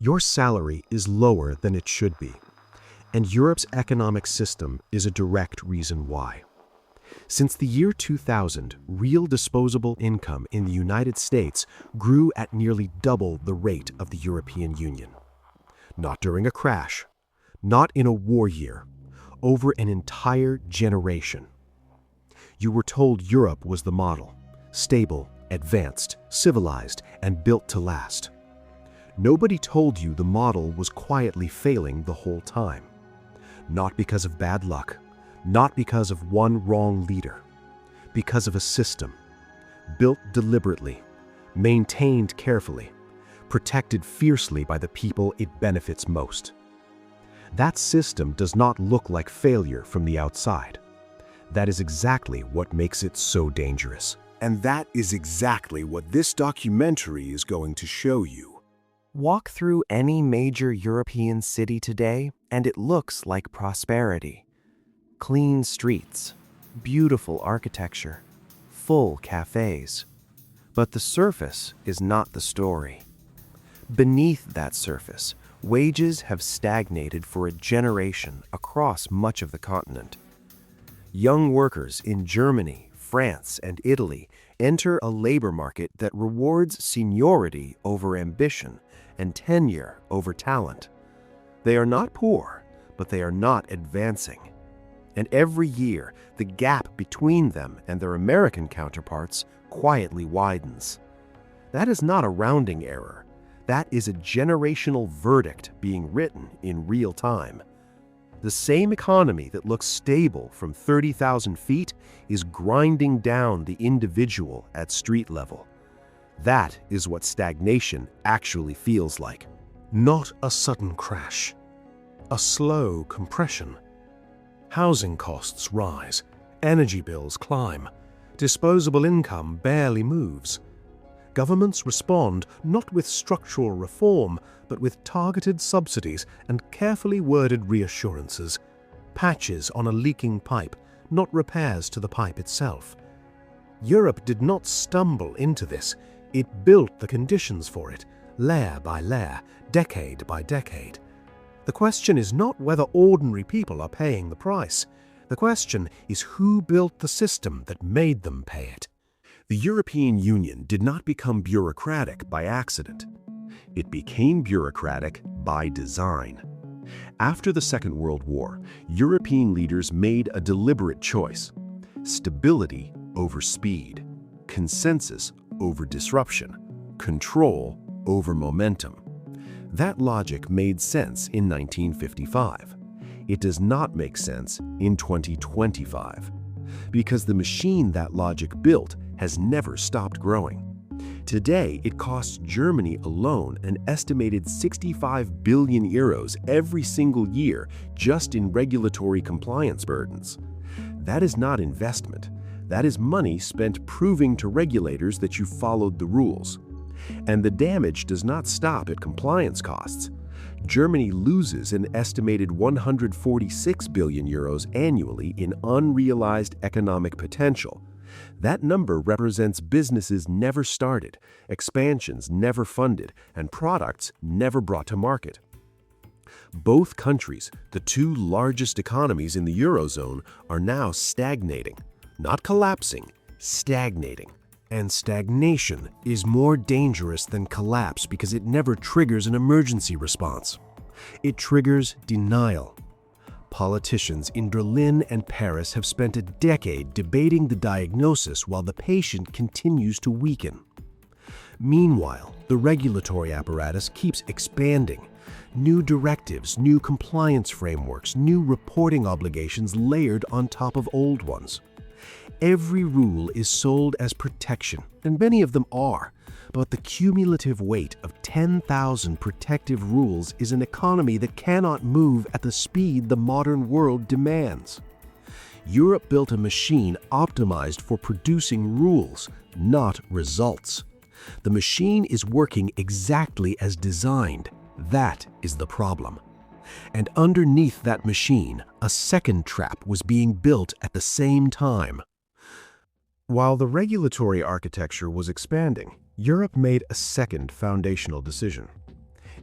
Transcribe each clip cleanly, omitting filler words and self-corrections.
Your salary is lower than it should be, and Europe's economic system is a direct reason why. Since the year 2000, real disposable income in the United States grew at nearly double the rate of the European Union. Not during a crash, not in a war year, over an entire generation. You were told Europe was the model, stable, advanced, civilized, and built to last. Nobody told you the model was quietly failing the whole time. Not because of bad luck, not because of one wrong leader, because of a system, built deliberately, maintained carefully, protected fiercely by the people it benefits most. That system does not look like failure from the outside. That is exactly what makes it so dangerous. And that is exactly what this documentary is going to show you. Walk through any major European city today, and it looks like prosperity. Clean streets, beautiful architecture, full cafes. But the surface is not the story. Beneath that surface, wages have stagnated for a generation across much of the continent. Young workers in Germany, France, and Italy enter a labor market that rewards seniority over ambition and tenure over talent. They are not poor, but they are not advancing. And every year, the gap between them and their American counterparts quietly widens. That is not a rounding error. That is a generational verdict being written in real time. The same economy that looks stable from 30,000 feet is grinding down the individual at street level. That is what stagnation actually feels like. Not a sudden crash, a slow compression. Housing costs rise, energy bills climb, disposable income barely moves. Governments respond not with structural reform, but with targeted subsidies and carefully worded reassurances, patches on a leaking pipe, not repairs to the pipe itself. Europe did not stumble into this. It built the conditions for it, layer by layer, decade by decade. The question is not whether ordinary people are paying the price. The question is who built the system that made them pay it. The European Union did not become bureaucratic by accident. It became bureaucratic by design. After the Second World War, European leaders made a deliberate choice: stability over speed, consensus over disruption, control over momentum. That logic made sense in 1955. It does not make sense in 2025, because the machine that logic built has never stopped growing. Today, it costs Germany alone an estimated 65 billion euros every single year just in regulatory compliance burdens. That is not investment. That is money spent proving to regulators that you followed the rules. And the damage does not stop at compliance costs. Germany loses an estimated 146 billion euros annually in unrealized economic potential. That number represents businesses never started, expansions never funded, and products never brought to market. Both countries, the two largest economies in the Eurozone, are now stagnating. Not collapsing, stagnating. And stagnation is more dangerous than collapse because it never triggers an emergency response. It triggers denial. Politicians in Berlin and Paris have spent a decade debating the diagnosis while the patient continues to weaken. Meanwhile, the regulatory apparatus keeps expanding. New directives, new compliance frameworks, new reporting obligations layered on top of old ones. Every rule is sold as protection, and many of them are, but the cumulative weight of 10,000 protective rules is an economy that cannot move at the speed the modern world demands. Europe built a machine optimized for producing rules, not results. The machine is working exactly as designed. That is the problem. And underneath that machine, a second trap was being built at the same time. While the regulatory architecture was expanding, Europe made a second foundational decision.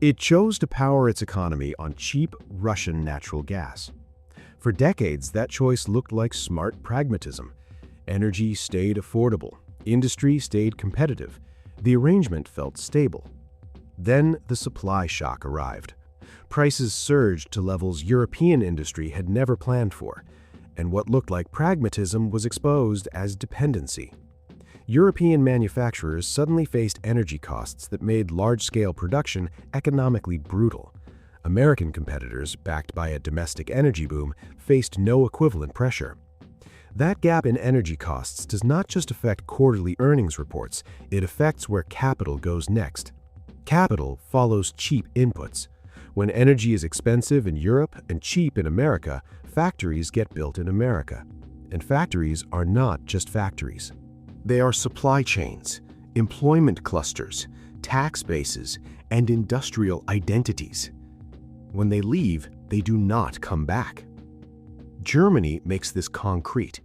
It chose to power its economy on cheap Russian natural gas. For decades, that choice looked like smart pragmatism. Energy stayed affordable, industry stayed competitive, the arrangement felt stable. Then the supply shock arrived. Prices surged to levels European industry had never planned for, and what looked like pragmatism was exposed as dependency. European manufacturers suddenly faced energy costs that made large-scale production economically brutal. American competitors, backed by a domestic energy boom, faced no equivalent pressure. That gap in energy costs does not just affect quarterly earnings reports, it affects where capital goes next. Capital follows cheap inputs. When energy is expensive in Europe and cheap in America, factories get built in America. And factories are not just factories. They are supply chains, employment clusters, tax bases, and industrial identities. When they leave, they do not come back. Germany makes this concrete.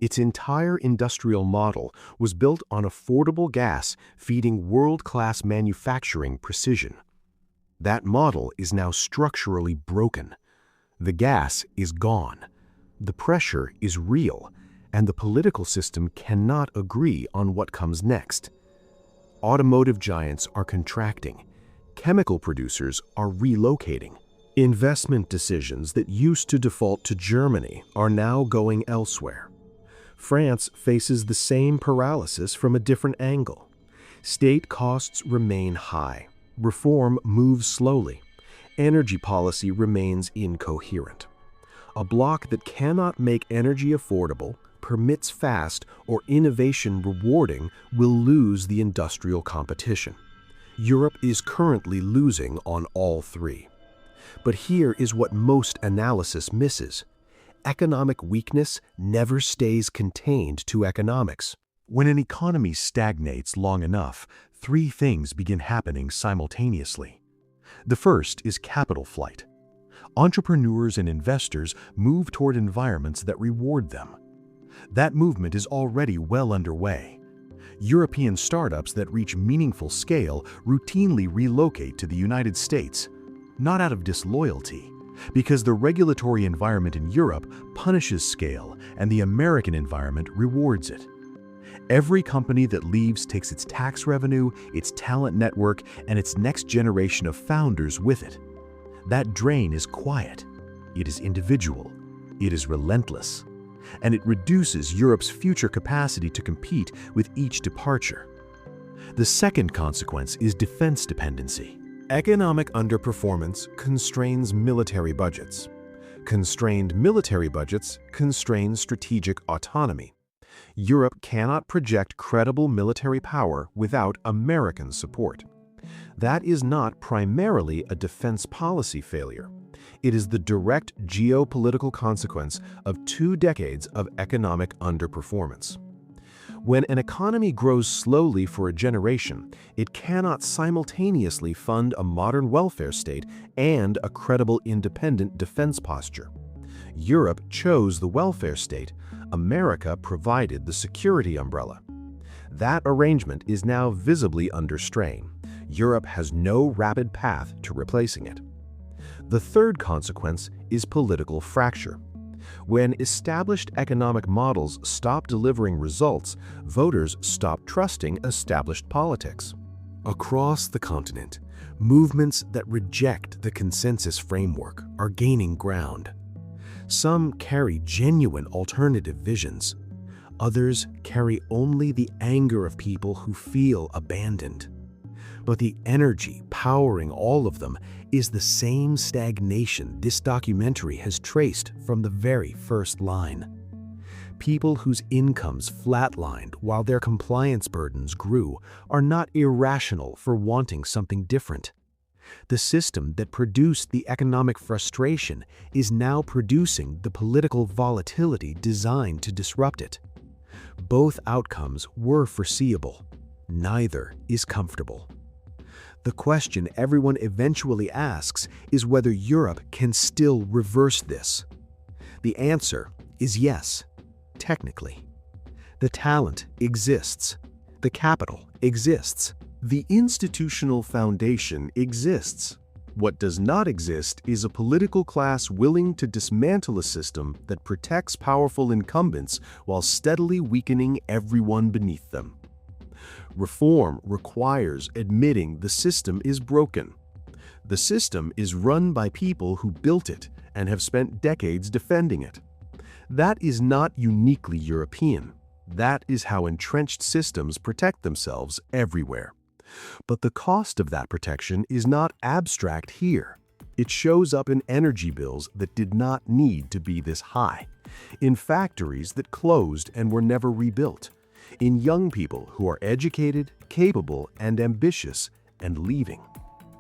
Its entire industrial model was built on affordable gas feeding world-class manufacturing precision. That model is now structurally broken. The gas is gone. The pressure is real, and the political system cannot agree on what comes next. Automotive giants are contracting. Chemical producers are relocating. Investment decisions that used to default to Germany are now going elsewhere. France faces the same paralysis from a different angle. State costs remain high. Reform moves slowly. Energy policy remains incoherent. A bloc that cannot make energy affordable, permits fast, or innovation rewarding will lose the industrial competition. Europe is currently losing on all three. But here is what most analysis misses. Economic weakness never stays contained to economics. When an economy stagnates long enough, three things begin happening simultaneously. The first is capital flight. Entrepreneurs and investors move toward environments that reward them. That movement is already well underway. European startups that reach meaningful scale routinely relocate to the United States, not out of disloyalty, because the regulatory environment in Europe punishes scale and the American environment rewards it. Every company that leaves takes its tax revenue, its talent network, and its next generation of founders with it. That drain is quiet. It is individual. It is relentless. And it reduces Europe's future capacity to compete with each departure. The second consequence is defense dependency. Economic underperformance constrains military budgets. Constrained military budgets constrain strategic autonomy. Europe cannot project credible military power without American support. That is not primarily a defense policy failure. It is the direct geopolitical consequence of 2 decades of economic underperformance. When an economy grows slowly for a generation, it cannot simultaneously fund a modern welfare state and a credible independent defense posture. Europe chose the welfare state. America provided the security umbrella. That arrangement is now visibly under strain. Europe has no rapid path to replacing it. The third consequence is political fracture. When established economic models stop delivering results, voters stop trusting established politics. Across the continent, movements that reject the consensus framework are gaining ground. Some carry genuine alternative visions. Others carry only the anger of people who feel abandoned. But the energy powering all of them is the same stagnation this documentary has traced from the very first line. People whose incomes flatlined while their compliance burdens grew are not irrational for wanting something different. The system that produced the economic frustration is now producing the political volatility designed to disrupt it. Both outcomes were foreseeable. Neither is comfortable. The question everyone eventually asks is whether Europe can still reverse this. The answer is yes, technically. The talent exists. The capital exists. The institutional foundation exists. What does not exist is a political class willing to dismantle a system that protects powerful incumbents while steadily weakening everyone beneath them. Reform requires admitting the system is broken. The system is run by people who built it and have spent decades defending it. That is not uniquely European. That is how entrenched systems protect themselves everywhere. But the cost of that protection is not abstract here. It shows up in energy bills that did not need to be this high, in factories that closed and were never rebuilt, in young people who are educated, capable, and ambitious and leaving.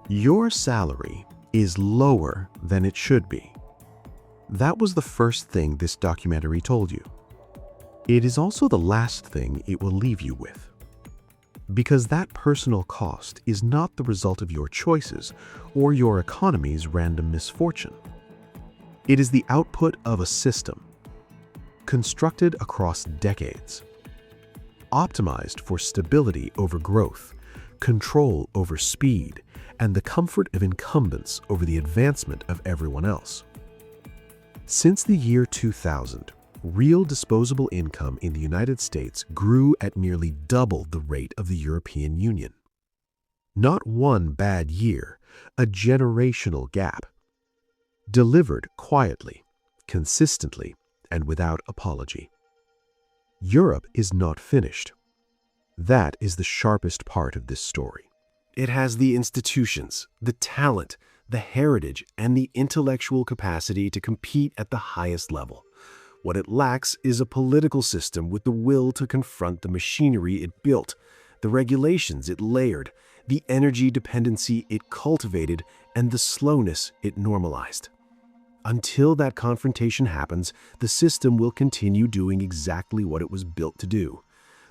Your salary is lower than it should be. That was the first thing this documentary told you. It is also the last thing it will leave you with. Because that personal cost is not the result of your choices or your economy's random misfortune. It is the output of a system, constructed across decades, optimized for stability over growth, control over speed, and the comfort of incumbents over the advancement of everyone else. Since the year 2000, real disposable income in the United States grew at nearly double the rate of the European Union. Not one bad year, a generational gap. Delivered quietly, consistently, and without apology. Europe is not finished. That is the sharpest part of this story. It has the institutions, the talent, the heritage, and the intellectual capacity to compete at the highest level. What it lacks is a political system with the will to confront the machinery it built, the regulations it layered, the energy dependency it cultivated, and the slowness it normalized. Until that confrontation happens, the system will continue doing exactly what it was built to do.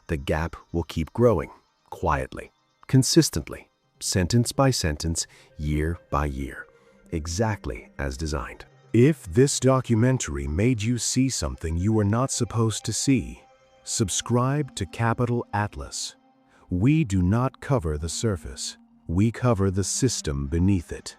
The gap will keep growing, quietly, consistently, sentence by sentence, year by year, exactly as designed. If this documentary made you see something you were not supposed to see, subscribe to Capital Atlas. We do not cover the surface. We cover the system beneath it.